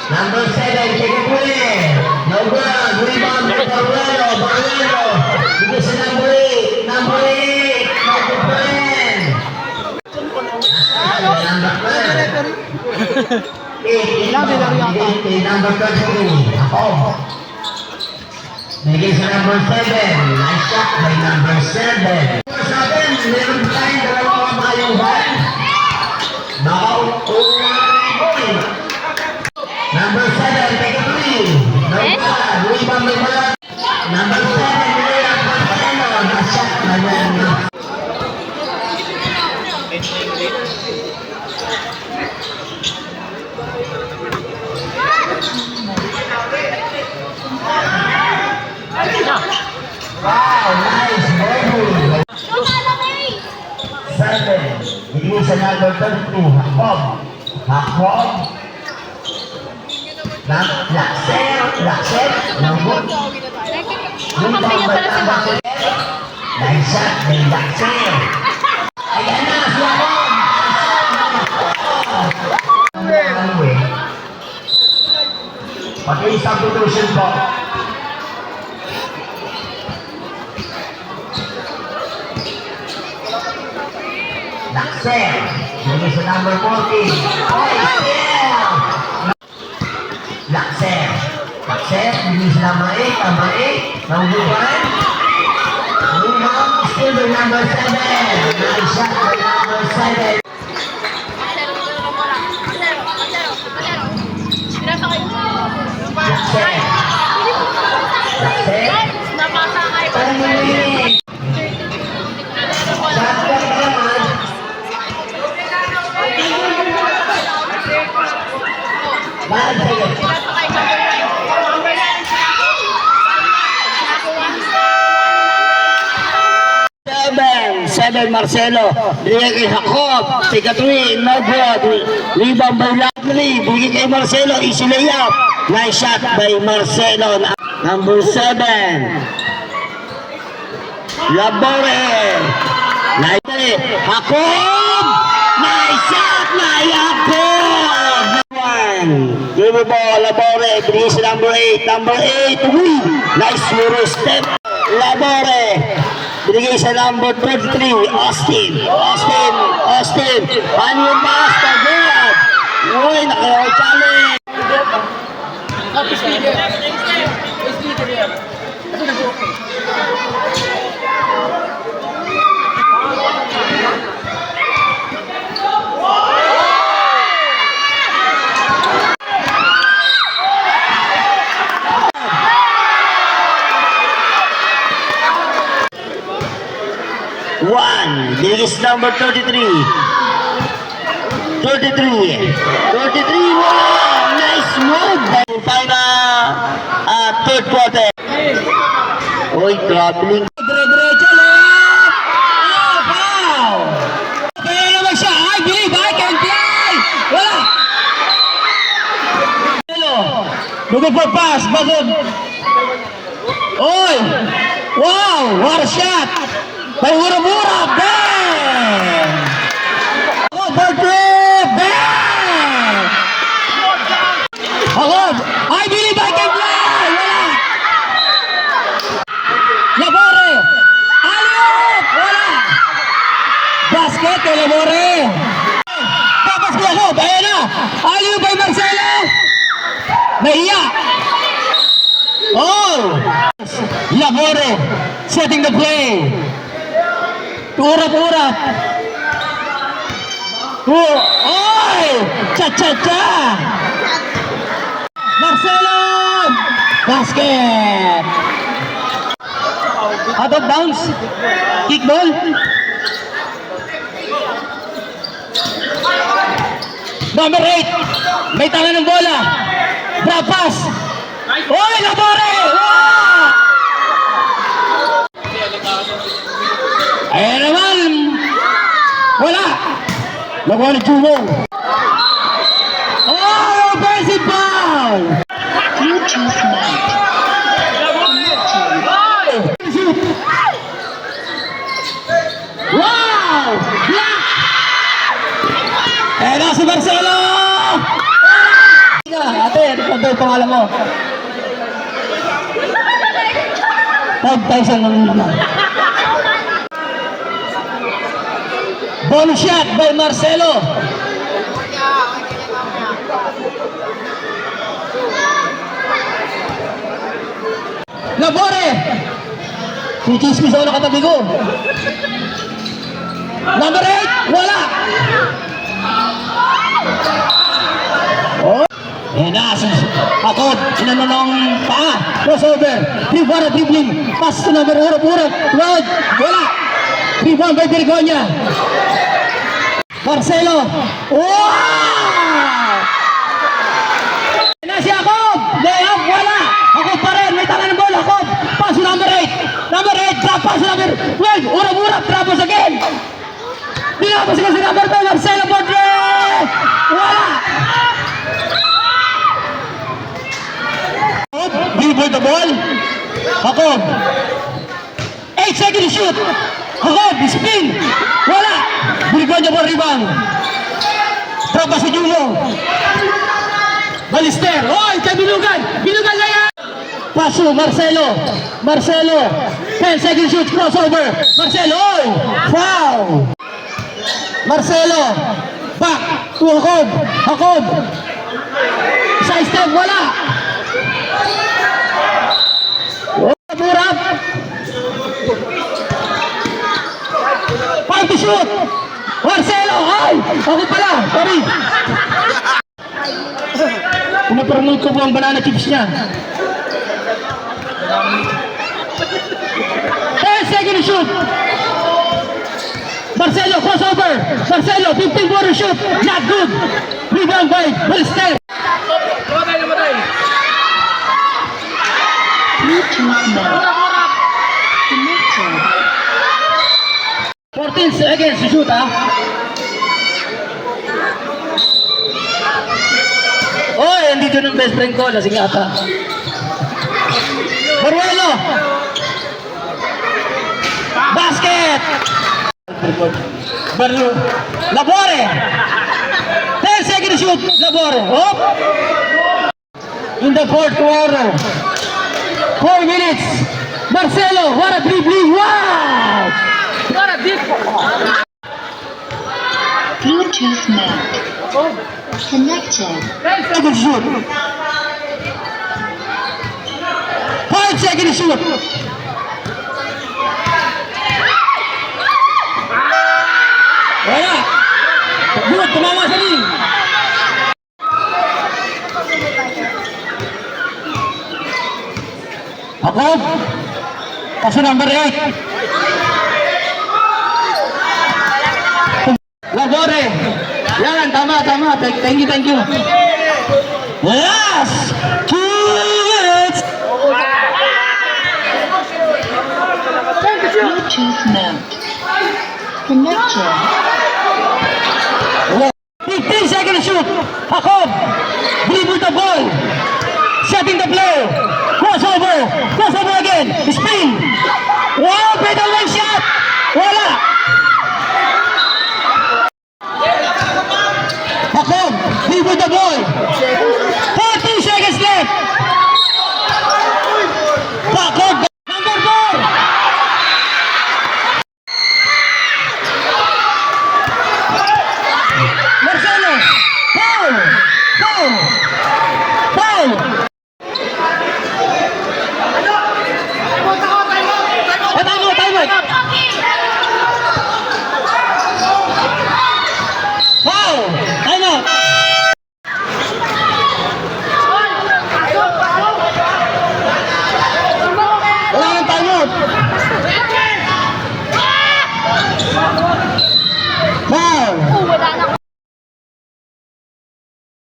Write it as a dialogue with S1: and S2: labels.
S1: Number 7, take it away. No good. Rebound by Baruelo. Baruelo. Bigay sa number 8. Number 8. Number 10. Number 12. 8. Number 33. Ako. Bigay sa number 7. Nice shot by number 7. Number 7, meron tayong dalawang makayuhan. Baka uwi. Number 7, take a three. Number 1, rebound by Baruelo. Number 7, bigay ang Marcelo. Nice shot by Baruelo. Wow, nice ball. 7. Bigay sa number 32. Hakbob. Hakbob. Lakset. Nambot. Rebound by number 10. Nice shot by Lakset. Ayan na, si Hakbob. Pati substitution po. Lakset. Bigay sa number 14. Still. Lakset. Bigay sa number 8. Number 8. Number 1. Rebound. Still by number 7. Nice shot by number 7. Lakset. Seven Marcelo, bigay kay Jacob, take a three, no good, rebound by Latry, bigay kay Marcelo, easy layup, nice shot by Marcelo, number 7, Labore, nice, Jacob, nice shot, Jacob, give the ball, Labore, bigay sa number 8, nice euro step, Labore, binigay sa number 23, Austin. Ano yung master good? Uy, nakaw-challenge. Binigay sa number 33. 33. Wow! Nice move! Tayo na third quarter. Uy, traveling. Dire-diretso lang! Oh, wow! Kaya naman siya. I believe I can fly! Wala! Looking for pass. Bagod. Uy! Wow! What a shot! By Mura-Mura! Bang! Oh, birthday! Bang! Ako! I believe I can fly! Wala! Labore! Aliop! Wala! Basket kay Labore! Tapas ko ako! Ayan na! Aliop by Marcelo! Nahiya! Oh! Labore! Setting the play! Urap-urap! Oy! Cha-cha-cha! Marcelo! Basket! Out of bounds? Kick ball? Number 8! May tala ng bola! Drop pass! Oy! Labore! Wow! Ayan naman! Wala! Nakuha ni Jumo! Oh! Offensive foul!
S2: Bluetooth mode.
S1: Wow! Block! Ayan na si Marcelo!
S3: Ate, ano ba yung pangalan mo? 5,000 lang naman. Bonus shot by Marcelo. Labore. Si Chismis ako nakatabi ko. Number 8, wala. Oh. Eh na, ako, inano ng paa, crossover, 3-1 dribbling, pass to number 1, road, wala. 3-1 by Bergonya. Marcelo, wow! Na si Jacob, layup, wala. Jacob pa rin, may tala ng bola, Jacob. Pass to number 8, drop pass to number 12, urap, drop again. Dinapos ka si number 2, Marcelo Bodre! Wala! Dribble the ball. Jacob. 8 seconds shoot. Jacob, spin. Wala. Dribble niya po rebound. Drop pa si Julio. Balister. Oy, kay Bilugan. Bilugan na yan. Paso, Marcelo. 10 seconds shoot, crossover. Marcelo, oy. Foul. Marcelo. Back to Jacob. Side step, wala. Murap. 5 to shoot. Marcelo, ay! Ako pala, sorry. Pinapromote ko po ang banana chips niya. 10 seconds shoot. Marcelo, crossover. Marcelo, 15-footer shoot. Not good. Rebound by Ballester.
S2: Bluetooth mode. Connected.
S3: 14 seconds to shoot, ha? Oy, andito ng best friend ko, lasing ata. Baruelo! Basket! Labore! 10 seconds to shoot, Labore. Hop! In the fourth quarter. 4 minutes. Marcelo, what a dribbling! Wow! What a deep!
S2: Bluetooth mode. Connected.
S3: Second shoot. 5 seconds shoot. Wala. Good, tumama sa ring. Ako. Kaso number 8. Labore. Yan, tama. Thank you. Yes! 2 minutes!
S2: Bluetooth mode. Connected.
S3: 15 seconds shoot. Jacob. Dribble the ball. Setting the play. Crossover again. Spin. Wow, pedal one shot. Wala. Jacob, dribble the ball.